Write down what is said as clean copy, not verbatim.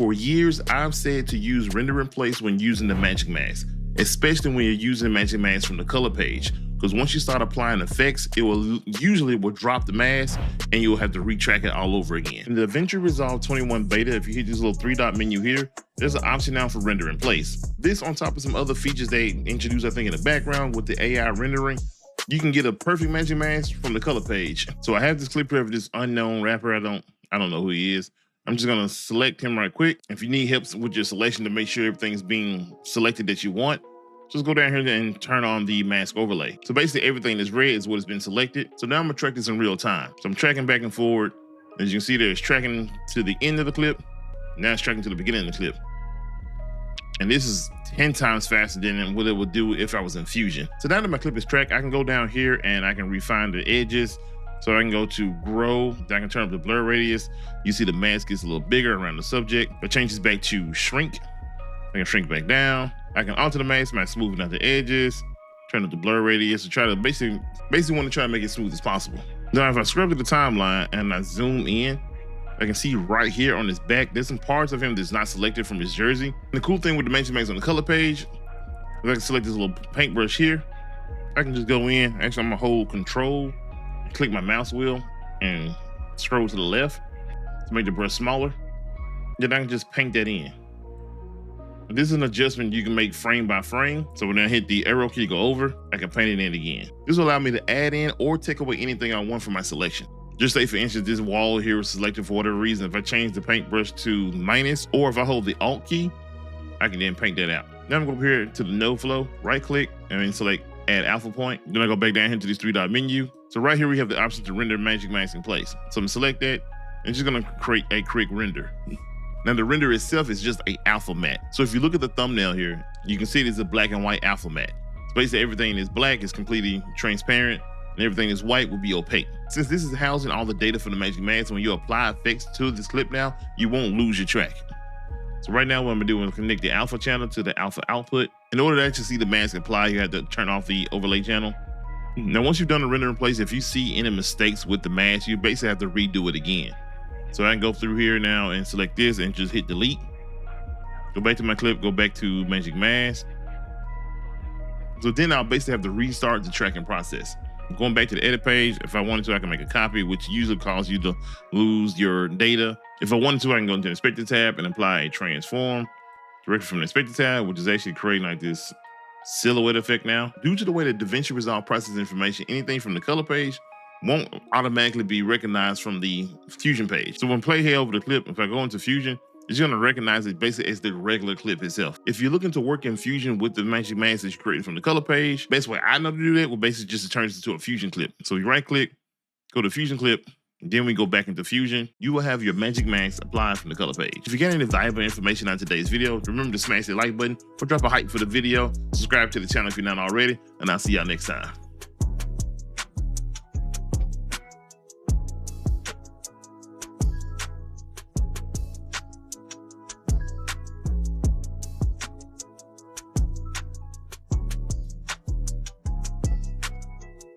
For years, I've said to use render in place when using the magic mask, especially when you're using magic mask from the color page. Because once you start applying effects, it will usually drop the mask and you'll have to retrack it all over again. In the DaVinci Resolve 21 beta, if you hit this little 3-dot menu here, there's an option now for render in place. This on top of some other features they introduced, I think, in the background with the AI rendering. You can get a perfect magic mask from the color page. So I have this clip here of this unknown rapper. I don't know who he is. I'm just gonna select him right quick. If you need help with your selection to make sure everything's being selected that you want, just go down here and turn on the mask overlay. So basically everything that's red is what has been selected. So now I'm gonna track this in real time. So I'm tracking back and forward. As you can see there, it's tracking to the end of the clip. Now it's tracking to the beginning of the clip. And this is 10 times faster than what it would do if I was in Fusion. So now that my clip is tracked, I can go down here and I can refine the edges. So I can go to grow, I can turn up the blur radius. You see the mask gets a little bigger around the subject. If I change this back to shrink, I can shrink back down. I can alter the mask by smoothing out the edges, turn up the blur radius to try to basically want to try to make it smooth as possible. Now, if I scrub to the timeline and I zoom in, I can see right here on his back, there's some parts of him that's not selected from his jersey. And the cool thing with the magic mask on the color page, if I can select this little paintbrush here, I can just go in. Actually, I'm gonna hold Control, click my mouse wheel, and scroll to the left to make the brush smaller. Then I can just paint that in. This is an adjustment you can make frame by frame. So when I hit the arrow key, go over, I can paint it in again. This will allow me to add in or take away anything I want from my selection. Just say, for instance, this wall here was selected for whatever reason. If I change the paintbrush to minus, or if I hold the Alt key, I can then paint that out. Now I'm going to go here to the node flow, right click, and then select add alpha point. Then I go back down here to this 3-dot menu. So right here, we have the option to render magic mask in place. So I'm gonna select that and just gonna create a quick render. Now the render itself is just a alpha matte. So if you look at the thumbnail here, you can see it is a black and white alpha matte. So basically everything is black is completely transparent and everything is white will be opaque. Since this is housing all the data for the magic mask, when you apply effects to this clip now, you won't lose your track. So right now what I'm gonna do is connect the alpha channel to the alpha output. In order to actually see the mask apply, you have to turn off the overlay channel. Now, once you've done the render in place, if you see any mistakes with the mask, you basically have to redo it again. So I can go through here now and select this and just hit delete. Go back to my clip, go back to magic mask. So then I'll basically have to restart the tracking process. Going back to the edit page, if I wanted to, I can make a copy, which usually causes you to lose your data. If I wanted to, I can go into the inspector tab and apply a transform directly from the inspector tab, which is actually creating like this silhouette effect now. Due to the way that DaVinci Resolve processes information, anything from the color page won't automatically be recognized from the Fusion page. So when play here over the clip, if I go into Fusion, it's gonna recognize it basically as the regular clip itself. If you're looking to work in Fusion with the magic mask that you created from the color page, best way I know to do that will basically just to turn it into a Fusion clip. So you right click, go to Fusion clip, then we go back into Fusion. You will have your magic mask applied from the color page. If you get any valuable information on today's video, remember to smash the like button or drop a hype for the video. Subscribe to the channel if you're not already, and I'll see y'all next time.